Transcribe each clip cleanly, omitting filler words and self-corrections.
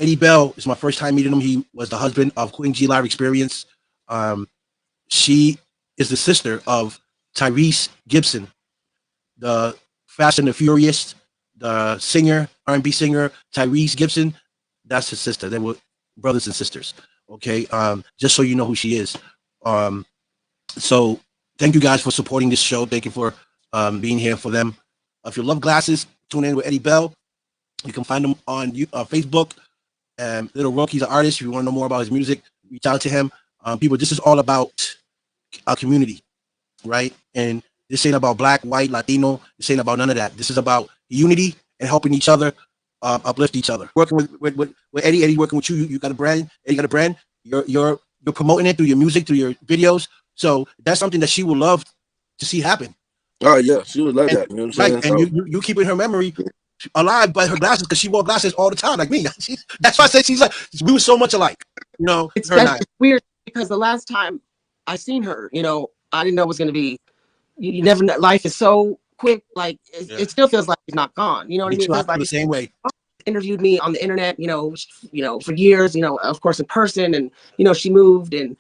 Eddie Bell is my first time meeting him. He was the husband of Queen G Live Experience. She is the sister of Tyrese Gibson, the Fast and the Furious, the singer, R&B singer, Tyrese Gibson. That's his sister. They were brothers and sisters. Okay. Just so you know who she is. So thank you guys for supporting this show. Thank you for being here for them. If you love glasses, tune in with Eddie Bell. You can find him on Facebook. Lil Rheuk, he's an artist. If you want to know more about his music, reach out to him. People, this is all about our community, right? And this ain't about black, white, Latino. This ain't about none of that. This is about unity and helping each other, uplift each other. Working with Eddie working with you. You got a brand. Eddie got a brand. You're promoting it through your music, through your videos. So that's something that she would love to see happen. Oh yeah, she would love that. You know what I'm saying? Right, and you keeping her memory alive by her glasses because she wore glasses all the time, like me. That's why I said she's like we were so much alike. You know, it's weird because the last time I seen her, you know, I didn't know it was going to be. You never know. Life is so quick. Like it still feels like she's not gone. You know what I mean? I feel the same way. Interviewed me on the internet, you know, for years, you know, of course in person, and you know, she moved in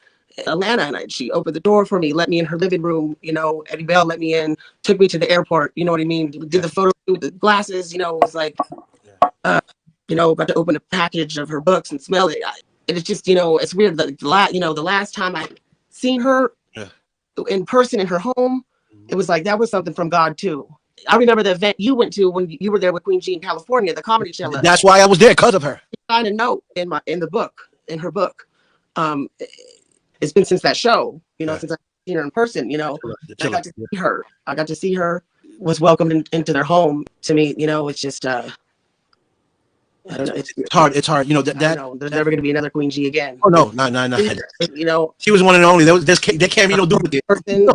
Atlanta, and she opened the door for me, let me in her living room. You know, Eddie Bell let me in, took me to the airport. You know what I mean? Did the photo with the glasses. You know, it was like, you know, got to open a package of her books and smell it. It's just, you know, it's weird. The last time I seen her in person in her home, it was like that was something from God too. I remember the event you went to when you were there with Queen G in California, the comedy show. That's why I was there, because of her. She signed a note in her book. It's been since that show, you know, since I've seen her in person, you know. I got to see her. I got to see her. Was welcomed into their home. To me, you know, it's just I don't know. It's hard. It's hard. You know that there's never going to be another Queen G again. Oh no. You know, she was one and only. There can't be no duplicate. You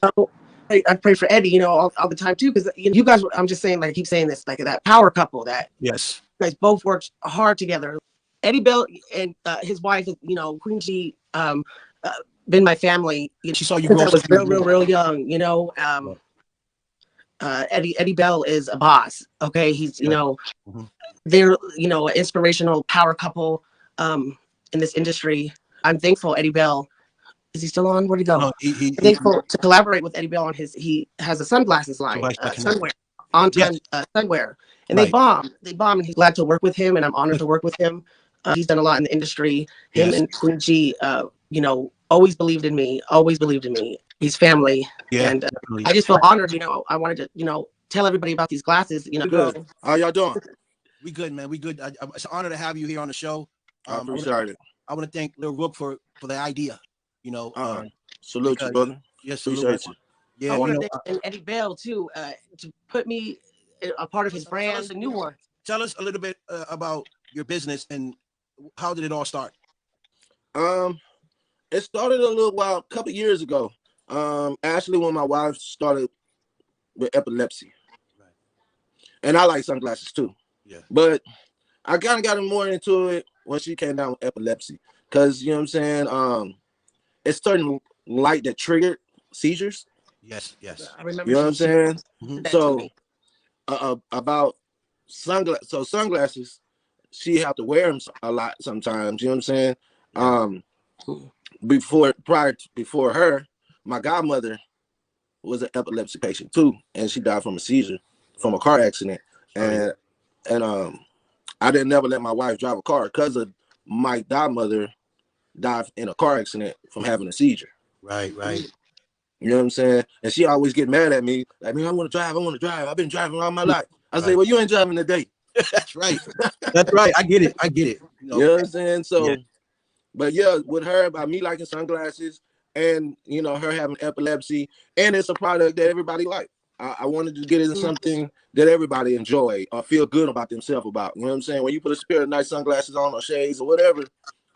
know, I pray for Eddie, you know, all the time too, because you guys. I'm just saying, like, I keep saying this, like that power couple that you guys both worked hard together. Eddie Bell and his wife, you know, Queen G, been my family. You know, she saw you grow up. Was real young. You know, Eddie Bell is a boss. Okay, he's you know, they're you know, an inspirational power couple in this industry. I'm thankful Eddie Bell. Is he still on? Where'd he go? No, I'm thankful to collaborate with Eddie Bell on he has a sunglasses line, sunwear, on time sunwear, and they bomb, and he's glad to work with him, and I'm honored to work with him. He's done a lot in the industry. Him and Queen G, you know, always believed in me. He's family, and I just feel honored. You know, I wanted to, you know, tell everybody about these glasses. You know, good. How y'all doing? We good, man. We good. It's an honor to have you here on the show. I appreciate it. I want to thank Lil Rheuk for the idea. You know, salute you, brother. Yes, appreciate you. Yeah, I want to thank Eddie Bell too to put me a part of his brand, the new one. Tell us a little bit about your business and how did it all start? It started a couple years ago. Actually, when my wife started with epilepsy, and I like sunglasses too. Yeah, but I kind of got more into it when she came down with epilepsy, because you know what I'm saying. It's certain light that triggered seizures. Yes. I remember. You know what I'm saying? So about sunglasses. So sunglasses, she have to wear them a lot sometimes. You know what I'm saying? Before her, my godmother was an epilepsy patient too, and she died from a seizure from a car accident. And I didn't never let my wife drive a car because of my godmother died in a car accident from having a seizure. Right. You know what I'm saying? And she always get mad at me, like, man, I want to drive. I've been driving all my life. I say, well, you ain't driving today. That's right. That's right. I get it. You know what I'm saying? So, but yeah, with her, by me liking sunglasses and, you know, her having epilepsy, and it's a product that everybody like. I wanted to get into something that everybody enjoy or feel good about themselves about. You know what I'm saying? When you put a pair of nice sunglasses on or shades or whatever,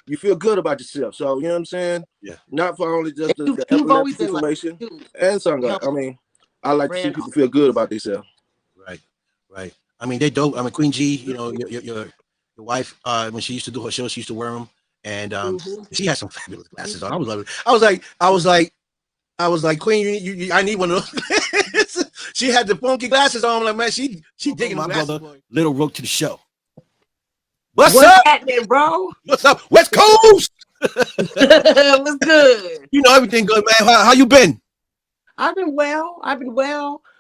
you feel good about yourself. So, you know what I'm saying? Yeah. Not for only just the epilepsy situation and sunglasses. I mean, I like to see people feel good about themselves. Right. I mean, they dope. I mean, Queen G, you know, your wife, when she used to do her show, she used to wear them. And she had some fabulous glasses on. I was like, Queen, I need one of those. She had the funky glasses on. I'm like, man, she digging my brother Lil Rheuk to the show. What's up? happening, bro? What's up? West Coast. What's good? You know everything good, man. How you been? I've been well.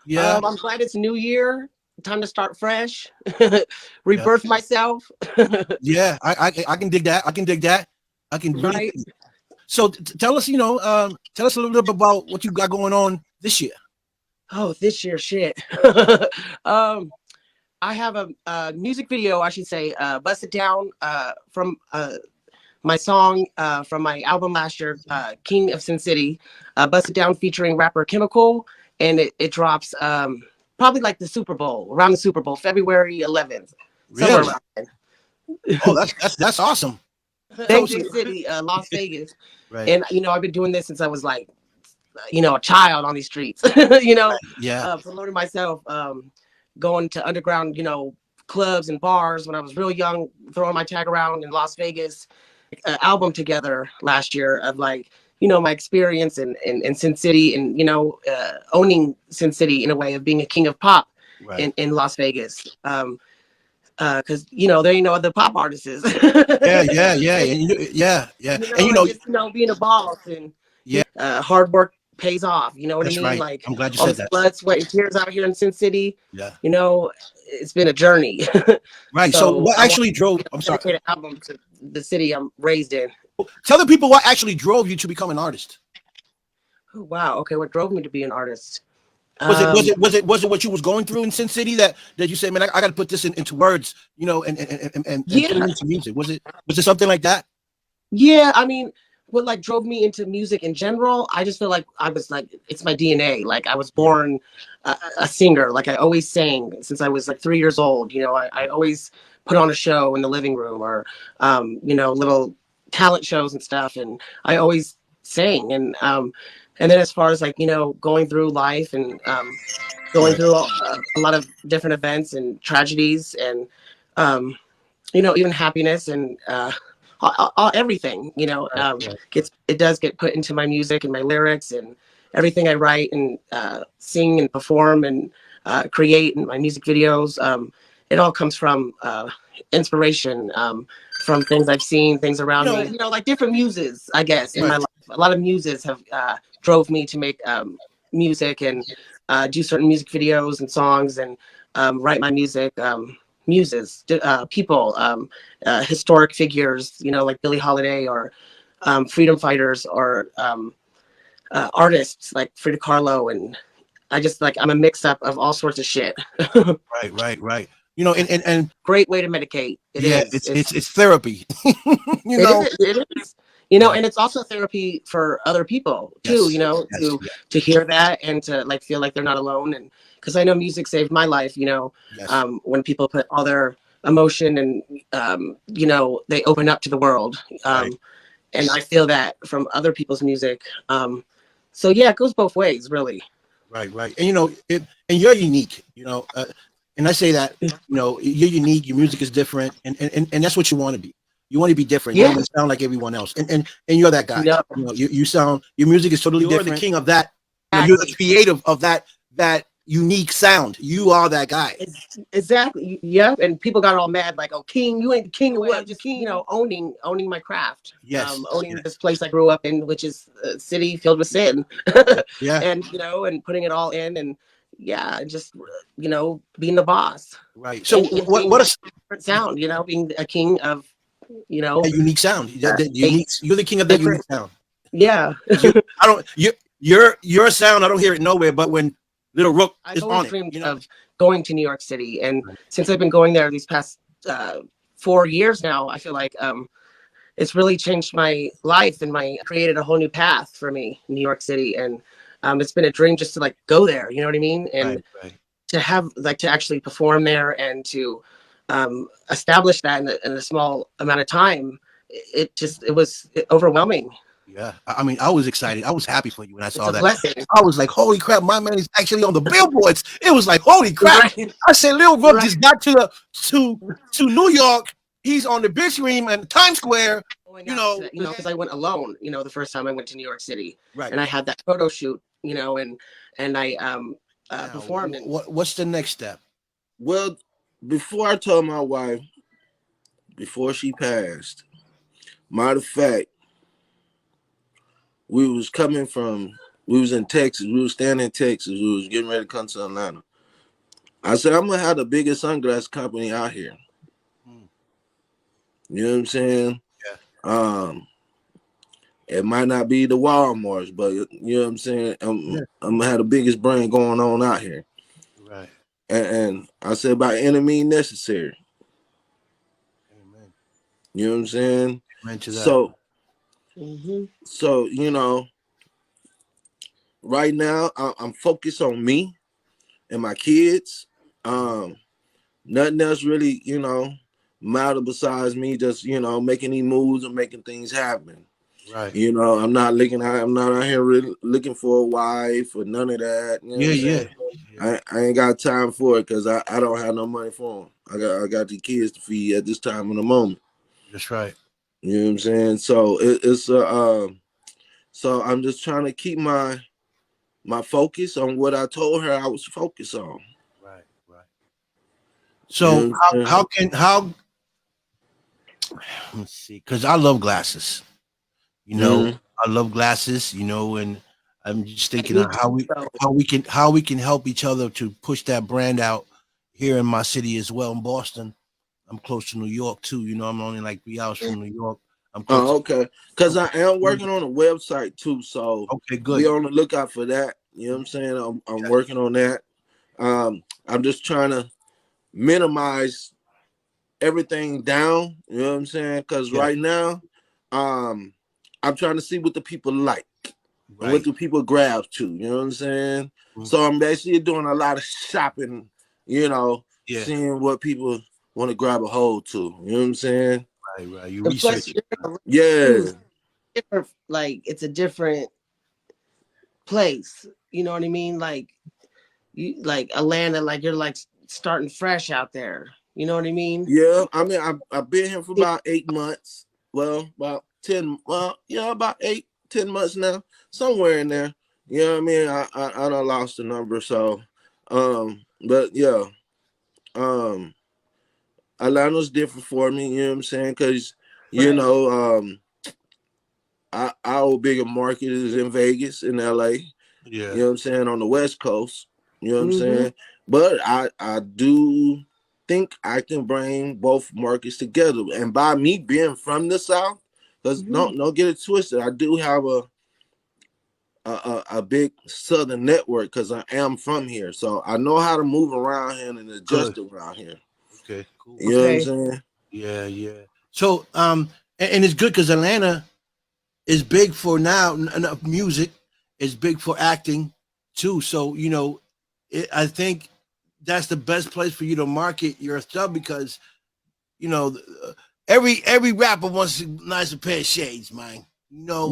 Yeah. I'm glad it's a new year. Time to start fresh. Yeah. Rebirth myself. Yeah. I can dig that. I can dig that. I can really. Right. So tell us, tell us a little bit about what you got going on this year. Oh, this year, shit. I have a music video, I should say, Bust It Down, from my song from my album last year, King of Sin City, Bust It Down featuring rapper Chemical. And it drops probably like the Super Bowl, around the Super Bowl, February 11th. Somewhere Really? around there. Oh, that's awesome. Vegas City, Las Vegas. Right. And, I've been doing this since I was like, a child on these streets, Yeah. promoting myself, going to underground, clubs and bars when I was real young, throwing my tag around in Las Vegas. An album together last year of like, my experience in Sin City and, owning Sin City in a way of being a king of pop in Las Vegas. Because there ain't no other pop artists. Yeah. And just, being a boss and hard work pays off. You know what I mean? Right. Like, I'm glad you all said the that. blood, sweat, and tears out here in Sin City. Yeah. It's been a journey. Right. So what actually drove? I'm sorry. An album to the city I'm raised in. Tell the people what actually drove you to become an artist. Oh, wow. Okay, what drove me to be an artist? Was it what you was going through in Sin City that you said, man, I got to put this into words, and put it into music? Was it something like that? Yeah, I mean, what like drove me into music in general, I just feel like I was like, it's my DNA. Like I was born a singer. Like I always sang since I was like 3 years old. I always put on a show in the living room or, little talent shows and stuff. And I always sang. And then as far as like, going through life and going through a lot of different events and tragedies and, even happiness and everything, it does get put into my music and my lyrics and everything I write and sing and perform and create in my music videos. It all comes from inspiration, from things I've seen, things around me, like different muses, I guess, in my life. A lot of muses have drove me to make music and do certain music videos and songs and write my music. Muses, people, historic figures, like Billie Holiday or freedom fighters or artists like Frida Kahlo. And I just I'm a mix up of all sorts of shit. Right. And great way to medicate. It's therapy. It is. And it's also therapy for other people too, to hear that and to feel like they're not alone. And because I know music saved my life, when people put all their emotion and, they open up to the world. And I feel that from other people's music. So yeah, it goes both ways, really. Right. And, and you're unique, and I say that, you're unique, your music is different and that's what you want to be. You want to be different. You want to sound like everyone else. And you're that guy. Yep. You sound, your music is totally different. You're the king of that. You're the creative of that unique sound. You are that guy. Exactly. Yep. And people got all mad, like, "Oh, king, you ain't the king of what?" Just king, owning my craft. Yes. Owning this place I grew up in, which is a city filled with sin. Yeah. And and putting it all in and just being the boss. Right. So what a different sound, being a king of a unique sound. You're the king of that unique sound. Yeah. Your sound, I don't hear it nowhere, but when Lil Rheuk is on it. Of going to New York City, and since I've been going there these past 4 years now, I feel like it's really changed my life and created a whole new path for me in New York City, and it's been a dream just to go there. You know what I mean? And to have to actually perform there and to establish that in a small amount of time, it was overwhelming. Yeah, I mean, I was excited. I was happy for you when I saw that. Blessing. I was like, "Holy crap, my man is actually on the billboards!" It was like, "Holy crap!" Right. I said, "Lil Rheuk just got to New York. He's on the big screen and Times Square." Because I went alone. The first time I went to New York City, right? And I had that photo shoot. And I performed. What's the next step? Well, before I told my wife before she passed. Matter of fact, we was in Texas. We was staying in Texas. We was getting ready to come to Atlanta. I said, I'm gonna have the biggest sunglass company out here. You know what I'm saying? Yeah. It might not be the Walmarts, but you know what I'm saying? I'm gonna have the biggest brand going on out here. Right. And I said, by any means necessary. Amen. You know what I'm saying? Amen to that. So you know, right now I'm focused on me and my kids. Nothing else really, you know, matter besides me just, you know, making these moves and making things happen. Right. You know, I'm not out here really looking for a wife or none of that. You know what I'm saying? I ain't got time for it because I don't have no money for them. I got the kids to feed at this time in the moment. That's right. You know what I'm saying? So it's so I'm just trying to keep my focus on what I told her I was focused on. Right. So you know how let's see, because I love glasses. You know, I love glasses. You know, and I'm just thinking of how we can help each other to push that brand out here in my city as well, in Boston. I'm close to New York too. You know, I'm only like 3 hours from New York. I'm close. Okay. Because I am working on a website too, so okay, good. Be on the lookout for that. You know what I'm saying? I'm working on that. I'm just trying to minimize everything down. You know what I'm saying? Because right now, I'm trying to see what the people like. Right. What do people grab to? You know what I'm saying? So I'm basically doing a lot of shopping, you know, seeing what people want to grab a hold to. You know what I'm saying? Right. You research. Different, like it's a different place. You know what I mean? Like you like Atlanta, like you're like starting fresh out there. You know what I mean? Yeah, I mean I've been here for about 8 months. Well, about 10. Well, yeah, about 8-10 months now, somewhere in there. You know what I mean? I done lost the number. So, but yeah, Atlanta's different for me. You know what I'm saying? Because you know, our bigger market is in Vegas, in LA. Yeah. You know what I'm saying? On the West Coast. You know what I'm saying? But I do think I can bring both markets together. And by me being from the South, because don't get it twisted, I do have a big Southern network because I am from here. So I know how to move around here and adjust around here. Okay, cool. You know what I'm saying? Yeah. So and it's good because Atlanta is big for now music, is big for acting too. So, you know, I think that's the best place for you to market your stuff because, you know, every rapper wants a nice pair of shades, man. You know,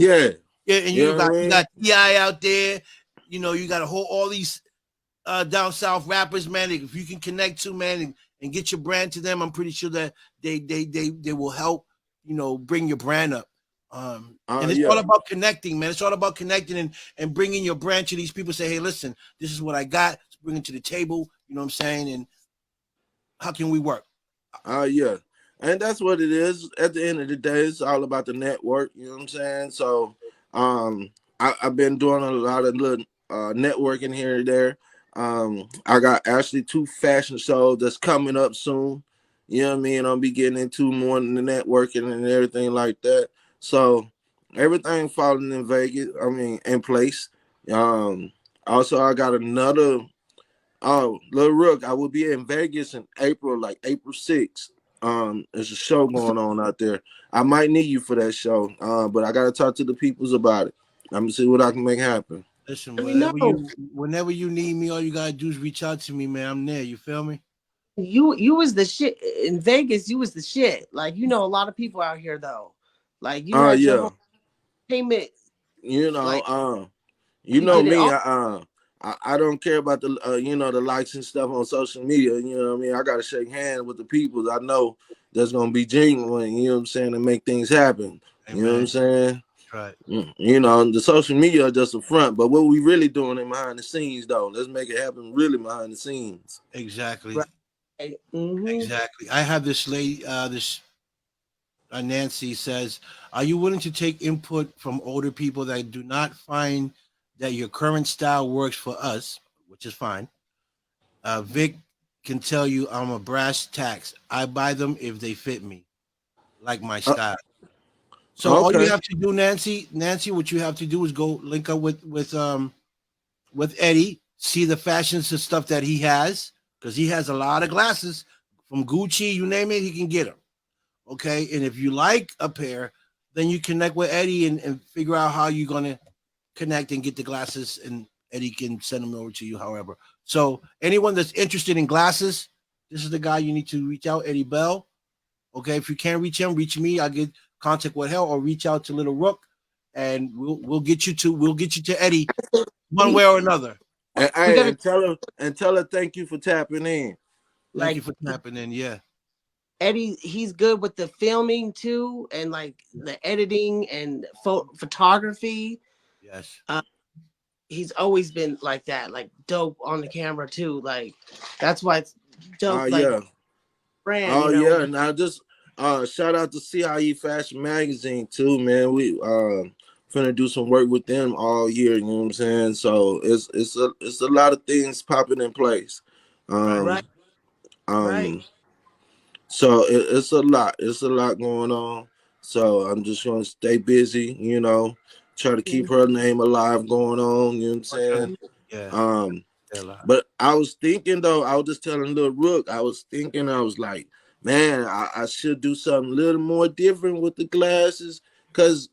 and you got T.I. out there. You know, you got all these down south rappers, man. If you can connect to, man, and get your brand to them, I'm pretty sure that they will help. You know, bring your brand up. And it's all about connecting, man. It's all about connecting and bringing your brand to these people. Say, hey, listen, this is what I got. Let's bring it to the table. You know what I'm saying? And how can we work? Yeah. And that's what it is. At the end of the day, it's all about the network. You know what I'm saying? So I've been doing a lot of little networking here and there. I got actually 2 fashion shows that's coming up soon. You know what I mean? I'll be getting into more in the networking and everything like that. So everything falling in Vegas, I mean, in place. Also, I got another Lil Rheuk. I will be in Vegas in April, like April 6th. There's a show going on out there. I might need you for that show. But I gotta talk to the peoples about it. I'm gonna see what I can make happen. Listen, whenever you need me, all you gotta do is reach out to me, man. I'm there. You feel me? You was the shit in Vegas. You was the shit. Like, you know, a lot of people out here though. Like you had your whole payment. You know, like, you know me. I don't care about the you know, the likes and stuff on social media. You know what I mean? I gotta shake hands with the people I know that's gonna be genuine. You know what I'm saying? And make things happen. Amen. You know what I'm saying? Right. You know, the social media are just a front, but what we really doing in behind the scenes, though, let's make it happen really behind the scenes. Exactly. Right. Exactly. I have this lady, this Nancy says, "Are you willing to take input from older people that do not find that your current style works for us?" Which is fine. Vic can tell you I'm a brass tacks. I buy them if they fit me, like my Uh, style. So all you okay. have to do, Nancy, what you have to do is go link up with Eddie, see the fashions and stuff that he has, because he has a lot of glasses from Gucci, you name it, he can get them. Okay, and if you like a pair, then you connect with Eddie and figure out how you're gonna connect and get the glasses, and Eddie can send them over to you. However, so anyone that's interested in glasses, this is the guy you need to reach out, Eddie Bell. Okay, if you can't reach him, reach me. I'll get contact with him or reach out to Little Rook, and we'll get you to Eddie one way or another. And We hey, gotta and tell her thank you for tapping in. Thank you like for tapping in. Yeah. Eddie. He's good with the filming too, and like the editing and photography. Yes. He's always been like that, like dope on the camera too. Like that's why it's Oh dope. Like yeah. brand, Oh you know. yeah. Now just shout out to CIE Fashion Magazine too, man. We finna do some work with them all year, you know what I'm saying? So it's a lot of things popping in place. Right. Right, Um right. um so it's a lot. It's a lot going on. So I'm just gonna stay busy, try to keep her name alive going on, you know what I'm saying? Yeah. Um Yeah. A lot. But I was thinking though, I was just telling Lil Rook, I was thinking, I was like, man, I should do something a little more different with the glasses. Cause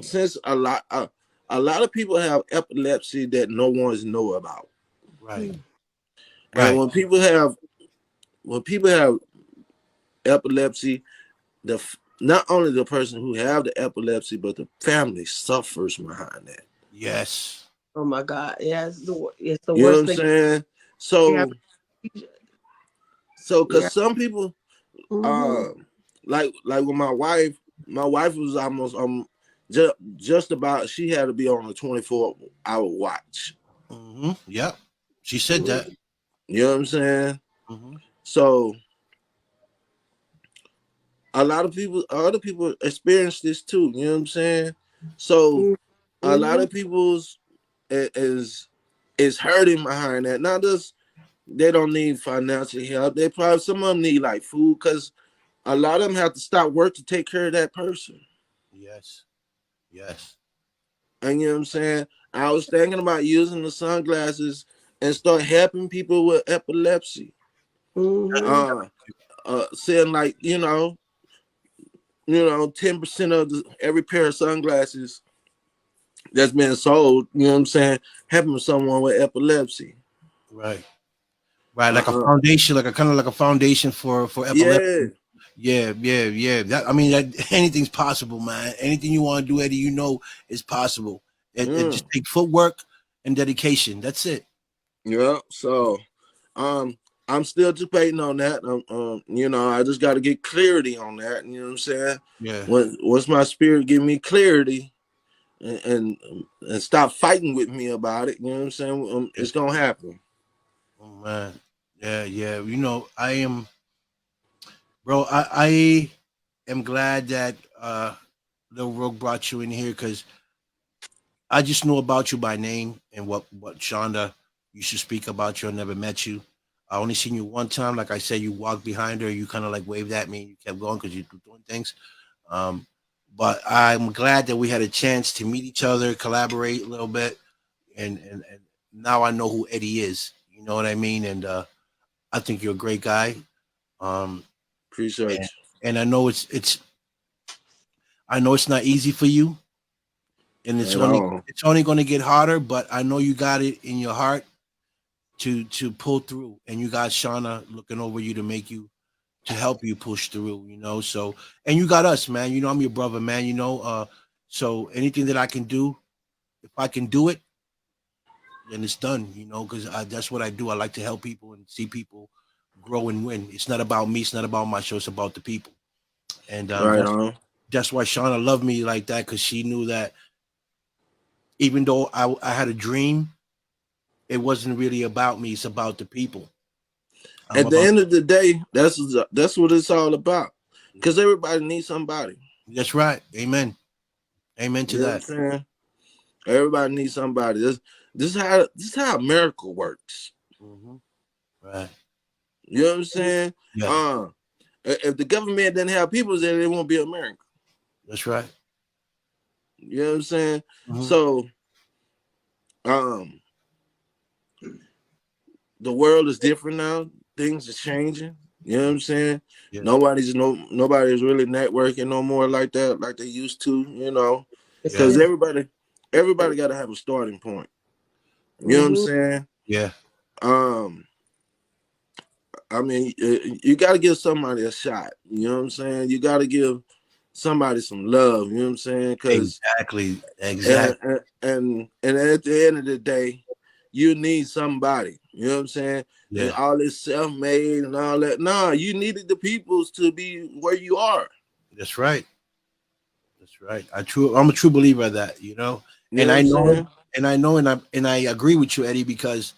since a lot of people have epilepsy that no one's know about. Right. And Right. when people have epilepsy, not only the person who have the epilepsy, but the family suffers behind that. Yes. Oh my God, yeah, it's the You know what worst I'm thing. saying? Yeah, Cause yeah. some people Mm-hmm. uh like with my wife was almost just about, she had to be on a 24-hour watch. Yep. She said that. You know what I'm saying? Mm-hmm. So a lot of people, other people experience this too, you know what I'm saying? So a lot Mm-hmm. of people's is hurting behind that. Not just they don't need financial help, they probably, some of them need like food, because a lot of them have to stop work to take care of that person. Yes. Yes. And you know what I'm saying? I was thinking about using the sunglasses and start helping people with epilepsy. Mm-hmm. Uh, saying like, 10% of every pair of sunglasses that's been sold, you know what I'm saying, helping someone with epilepsy. Right. Right. Like a Uh, foundation, like a kind of like a foundation for yeah, epilepsy. Yeah. Yeah. Yeah. That, I mean, anything's possible, man. Anything you want to do, Eddie, is possible. It mm, just takes footwork and dedication. That's it. yeah. So, um, I'm still debating on that. I just got to get clarity on that. You know what I'm saying? Yeah. Once my spirit give me clarity, and stop fighting with me about it. You know what I'm saying? Yeah. It's gonna happen. Oh man. Yeah. Yeah. I am, bro. I am glad that Lil Rogue brought you in here because I just know about you by name and what Shonda used to speak about you. I never met you. I only seen you one time. Like I said, you walked behind her. You kind of like waved at me. You kept going because you were doing things. Um, but I'm glad that we had a chance to meet each other, collaborate a little bit, and now I know who Eddie is. You know what I mean? And I think you're a great guy. Um, and, Appreciate and I know it's not easy for you, and you at all. it's only going to get harder. But I know you got it in your heart to pull through, and you got Shauna looking over you to make you to help you push through. So and you got us, man. I'm your brother, man. So anything that I can do, if I can do it, then it's done. Because that's what I do. I like to help people and see people grow and win. It's not about me. It's not about my show. It's about the people. And Right on. that's why Shauna loved me like that because she knew that even though I had a dream, it wasn't really about me. It's about the people. I'm At the about end of the day, that's what it's all about. Because everybody needs somebody. That's right. Amen. Amen to that. What I'm saying? Everybody needs somebody. This is how America works. Right. You know what I'm saying? Yeah. If the government didn't have people, then it won't be America. That's right. You know what I'm saying? So, the world is different now. Things are changing. You know what I'm saying? Yeah. Nobody's really networking no more like that, like they used to. You know, because everybody got to have a starting point. You know what I'm saying? Yeah. I mean, you got to give somebody a shot. You know what I'm saying? You got to give somebody some love. You know what I'm saying? Because exactly. And at the end of the day, you need somebody. You know what I'm saying? Yeah. And all this self-made and all that. Nah, you needed the peoples to be where you are. That's right. That's right. I'm a true believer of that. You know, and I know, and I agree with you, Eddie, because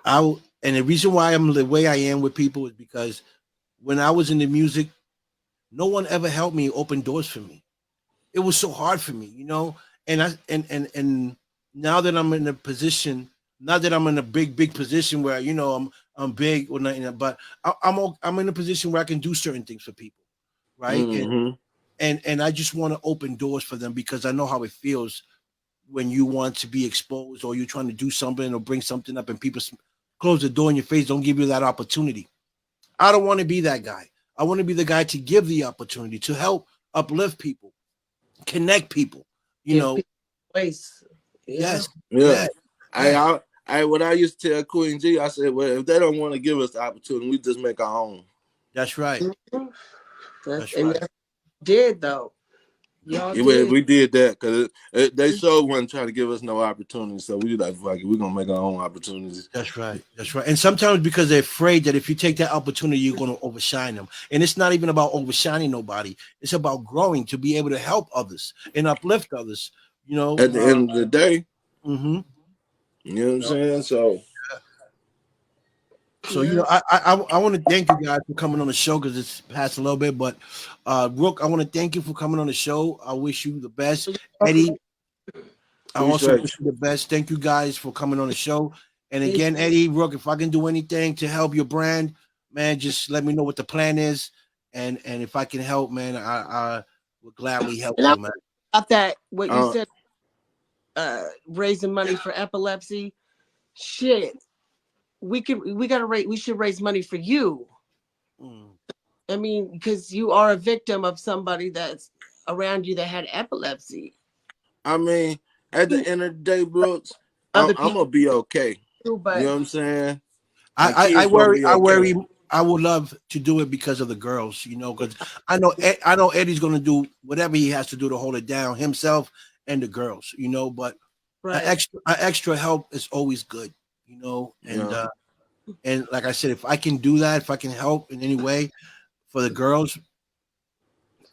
and the reason why I'm the way I am with people is because when I was in the music, no one ever helped me open doors for me. It was so hard for me, you know. And now that I'm in a position, not that I'm in a big position where I'm big or nothing, but I'm in a position where I can do certain things for people, right? And I just want to open doors for them because I know how it feels when you want to be exposed or you're trying to do something or bring something up and people close the door in your face, don't give you that opportunity. I don't want to be that guy. I want to be the guy to give the opportunity to help uplift people, connect people, place. Yes. Yeah. What I used to tell Queen G, I said, well, if they don't want to give us the opportunity, we just make our own. That's right. That's right. That did though. Y'all we did that because they sure wasn't trying to give us no opportunity, so we like, fuck it, we're gonna make our own opportunities. That's right. That's right. And sometimes because they're afraid that if you take that opportunity, you're going to overshine them. And it's not even about overshining nobody. It's about growing to be able to help others and uplift others. You know, at the end of the day. You know what I'm saying? So I want to thank you guys for coming on the show because it's past a little bit, but Rook, I want to thank you for coming on the show. I wish you the best, Eddie. I also wish you the best. Thank you guys for coming on the show. And again, Eddie, Rook, if I can do anything to help your brand, man, just let me know what the plan is, and if I can help, man, I would gladly help you, man. About that, what you said, raising money for epilepsy, shit. We should raise money for you. I mean, because you are a victim of somebody that's around you that had epilepsy. I mean, at the end of the day, Brooks, I'm gonna be okay. But you know what I'm saying? I worry. I would love to do it because of the girls, because I know Eddie's gonna do whatever he has to do to hold it down himself and the girls, but an extra help is always good, and like I said, if I can do that, if I can help in any way for the girls,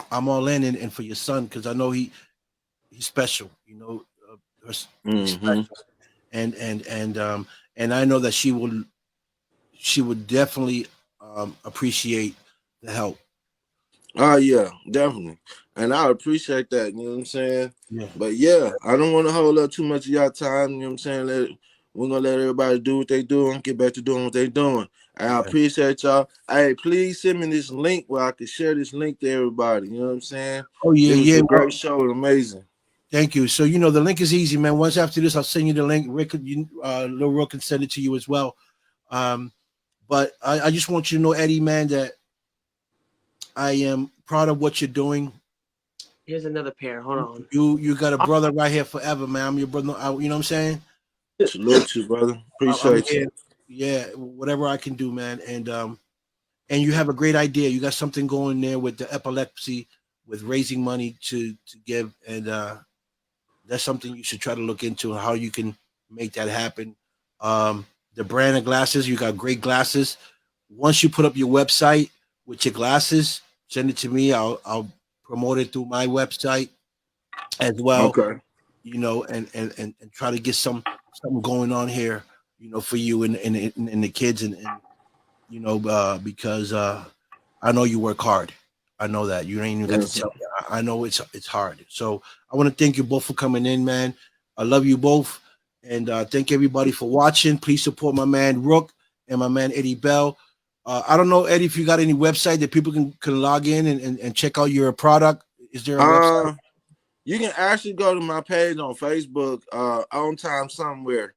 I'm all in, and for your son, because I know he's special, he's special. And I know that she would definitely appreciate the help. Oh yeah, definitely. And I appreciate that, you know what I'm saying? Yeah. But yeah, I don't want to hold up too much of y'all time, you know what I'm saying? We're gonna let everybody do what they do and get back to doing what they doing. And I appreciate y'all. Hey, please send me this link where I can share this link to everybody. You know what I'm saying? Oh yeah, it was a great show, amazing. Thank you. So the link is easy, man. Once after this, I'll send you the link. Rick, Lil Rheuk can send it to you as well. But I just want you to know, Eddie, man, that I am proud of what you're doing. Here's another pair. Hold on. You got a brother right here forever, man. I'm your brother. You know what I'm saying? Salute you, brother. Appreciate you. Yeah, whatever I can do, man. And you have a great idea. You got something going there with the epilepsy, with raising money to give, and that's something you should try to look into how you can make that happen. The brand of glasses, you got great glasses. Once you put up your website with your glasses, send it to me. I'll promote it through my website as well. Okay. And try to get something going on here, for you and the kids and because I know you work hard. I know that you ain't even got to tell me. I know it's hard. So I want to thank you both for coming in, man. I love you both, and thank everybody for watching. Please support my man Rook and my man Eddie Bell. I don't know, Eddie, if you got any website that people can log in and check out your product. Is there a website? You can actually go to my page on Facebook, On Time Somewhere.